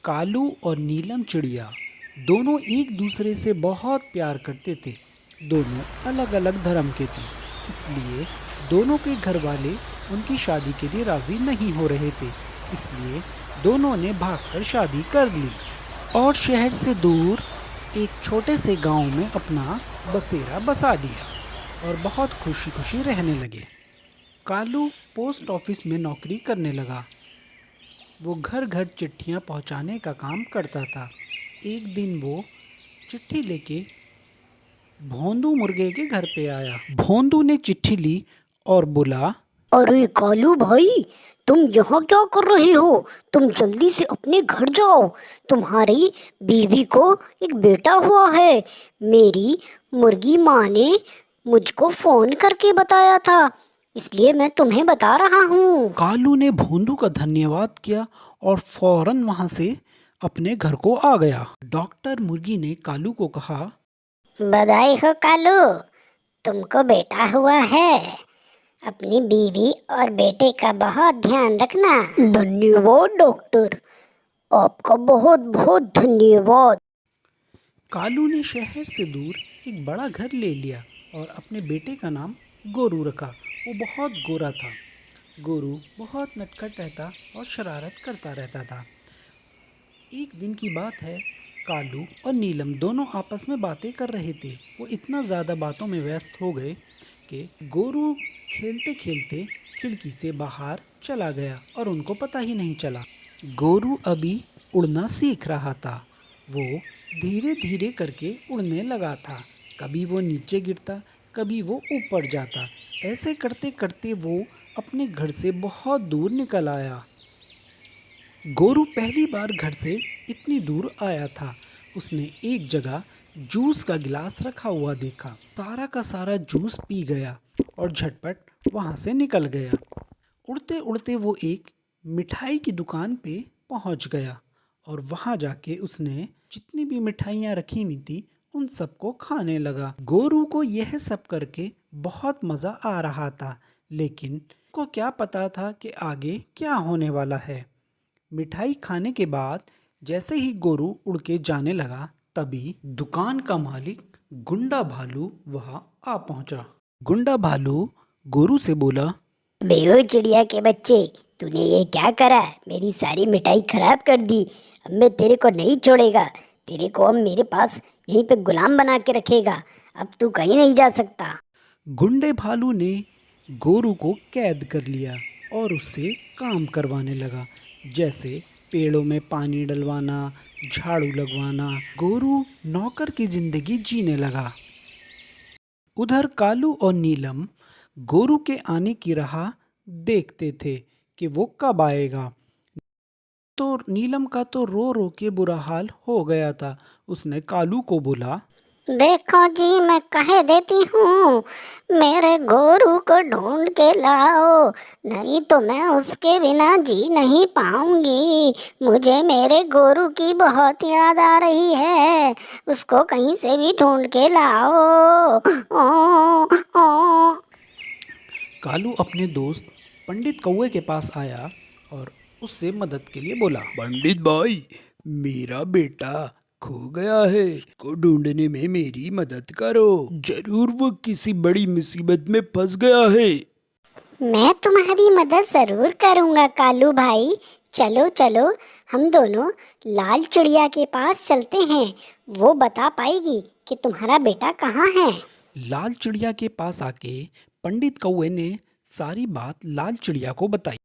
कालू और नीलम चिड़िया दोनों एक दूसरे से बहुत प्यार करते थे। दोनों अलग अलग धर्म के थे, इसलिए दोनों के घर वाले उनकी शादी के लिए राज़ी नहीं हो रहे थे। इसलिए दोनों ने भागकर शादी कर ली और शहर से दूर एक छोटे से गांव में अपना बसेरा बसा दिया और बहुत खुशी खुशी रहने लगे। कालू पोस्ट ऑफिस में नौकरी करने लगा। वो घर घर चिट्ठियाँ पहुँचाने का काम करता था। एक दिन वो चिट्ठी लेके भोंदू मुर्गे के घर पे आया। भोंदू ने चिट्ठी ली और बोला, अरे कालू भाई, तुम यहाँ क्या कर रहे हो? तुम जल्दी से अपने घर जाओ। तुम्हारी बीवी को एक बेटा हुआ है। मेरी मुर्गी माँ ने मुझको फोन करके बताया था, इसलिए मैं तुम्हें बता रहा हूँ। कालू ने भोंदू का धन्यवाद किया और फौरन वहां से अपने घर को आ गया। डॉक्टर मुर्गी ने कालू को कहा, बधाई हो कालू, तुमको बेटा हुआ है। अपनी बीवी और बेटे का बहुत ध्यान रखना। धन्यवाद डॉक्टर, आपका बहुत बहुत धन्यवाद। कालू ने शहर से दूर एक बड़ा घर ले लिया और अपने बेटे का नाम गोरू रखा। वो बहुत गोरा था। गोरू बहुत नटखट रहता और शरारत करता रहता था। एक दिन की बात है, कालू और नीलम दोनों आपस में बातें कर रहे थे। वो इतना ज़्यादा बातों में व्यस्त हो गए कि गोरू खेलते खेलते खिड़की से बाहर चला गया और उनको पता ही नहीं चला। गोरू अभी उड़ना सीख रहा था। वो धीरे धीरे करके उड़ने लगा था। कभी वो नीचे गिरता, कभी वो ऊपर जाता। ऐसे करते करते वो अपने घर से बहुत दूर निकल आया। गोरू पहली बार घर से इतनी दूर आया था। उसने एक जगह जूस का गिलास रखा हुआ देखा। सारा का सारा जूस पी गया और झटपट वहाँ से निकल गया। उड़ते उड़ते वो एक मिठाई की दुकान पे पहुँच गया और वहाँ जाके उसने जितनी भी मिठाइयाँ रखी हुई थी उन सबको खाने लगा। गोरू को यह सब करके बहुत मज़ा आ रहा था, लेकिन को क्या पता था कि आगे क्या होने वाला है। मिठाई खाने के बाद जैसे ही गोरू उड़ के जाने लगा, तभी दुकान का मालिक गुंडा भालू वहां आ पहुंचा। गुंडा भालू गोरू से बोला, बेहो चिड़िया के बच्चे, तूने ये क्या करा? मेरी सारी मिठाई खराब कर दी। अब मैं तेरे को नहीं छोड़ेगा। तेरे को अब मेरे पास यहीं पे गुलाम बना के रखेगा। अब तू कहीं नहीं जा सकता। गुंडे भालू ने गोरू को कैद कर लिया और उससे काम करवाने लगा, जैसे पेड़ों में पानी डलवाना, झाड़ू लगवाना। गोरू नौकर की जिंदगी जीने लगा। उधर कालू और नीलम गोरू के आने की राह देखते थे कि वो कब आएगा। तो नीलम का तो रो रो के बुरा हाल हो गया था। उसने कालू को बोला, देखो जी, मैं कह देती हूँ, मेरे गोरू को ढूंढ के लाओ, नहीं तो मैं उसके बिना जी नहीं पाऊंगी। मुझे मेरे गोरू की बहुत याद आ रही है। उसको कहीं से भी ढूंढ के लाओ। ओ, ओ। कालू अपने दोस्त पंडित कौवे के पास आया और उससे मदद के लिए बोला, पंडित भाई, मेरा बेटा खो गया है। को ढूंढने में मेरी मदद करो। जरूर वो किसी बड़ी मुसीबत में फंस गया है। मैं तुम्हारी मदद जरूर करूँगा कालू भाई। चलो चलो, हम दोनों लाल चिड़िया के पास चलते हैं। वो बता पाएगी कि तुम्हारा बेटा कहाँ है। लाल चिड़िया के पास आके पंडित कौवे ने सारी बात लाल चिड़िया को बताई।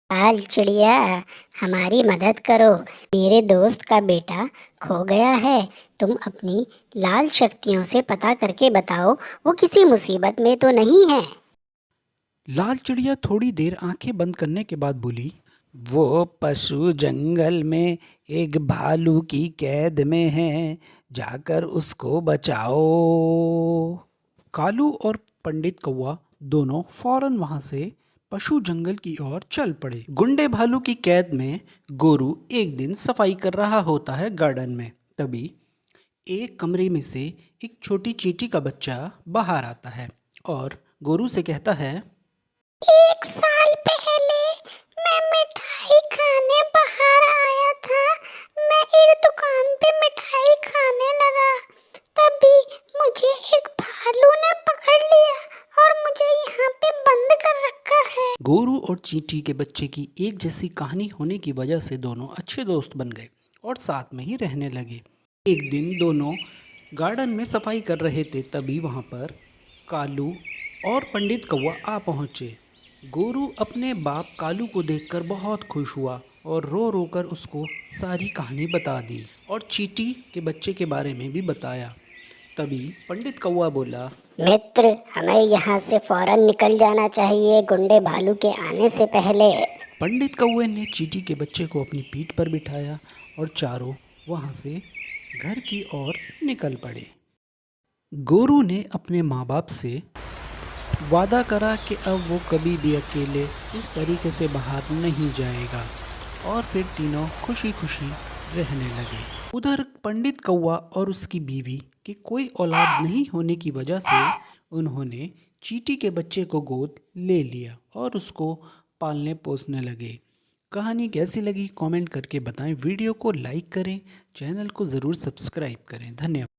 लाल चिड़िया, हमारी मदद करो। मेरे दोस्त का बेटा खो गया है। तुम अपनी लाल शक्तियों से पता करके बताओ, वो किसी मुसीबत में तो नहीं है। लाल चिड़िया थोड़ी देर आंखें बंद करने के बाद बोली, वो पशु जंगल में एक भालू की कैद में है, जाकर उसको बचाओ। कालू और पंडित कौवा दोनों फौरन वहां से पशु जंगल की ओर चल पड़े। गुंडे भालू की कैद में गोरू एक दिन सफाई कर रहा होता है गार्डन में। तभी एक कमरे में से एक छोटी चींटी का बच्चा बाहर आता है और गोरू से कहता है, 1 साल पहले मैं मिठाई खाने बाहर आया था। गोरू और चींटी के बच्चे की एक जैसी कहानी होने की वजह से दोनों अच्छे दोस्त बन गए और साथ में ही रहने लगे। एक दिन दोनों गार्डन में सफाई कर रहे थे, तभी वहाँ पर कालू और पंडित कौवा आ पहुँचे। गोरू अपने बाप कालू को देखकर बहुत खुश हुआ और रो रो कर उसको सारी कहानी बता दी और चींटी के बच्चे के बारे में भी बताया। तभी पंडित कौवा बोला, मित्र, हमें यहाँ से फौरन निकल जाना चाहिए, गुंडे भालू के आने से पहले। पंडित कौवे ने चींटी के बच्चे को अपनी पीठ पर बिठाया और चारों वहाँ से घर की ओर निकल पड़े। गोरू ने अपने माँ बाप से वादा करा कि अब वो कभी भी अकेले इस तरीके से बाहर नहीं जाएगा और फिर तीनों खुशी खुशी रहने लगे। उधर पंडित कौवा और उसकी बीवी के कोई औलाद नहीं होने की वजह से उन्होंने चींटी के बच्चे को गोद ले लिया और उसको पालने पोसने लगे। कहानी कैसी लगी कमेंट करके बताएं। वीडियो को लाइक करें, चैनल को ज़रूर सब्सक्राइब करें। धन्यवाद।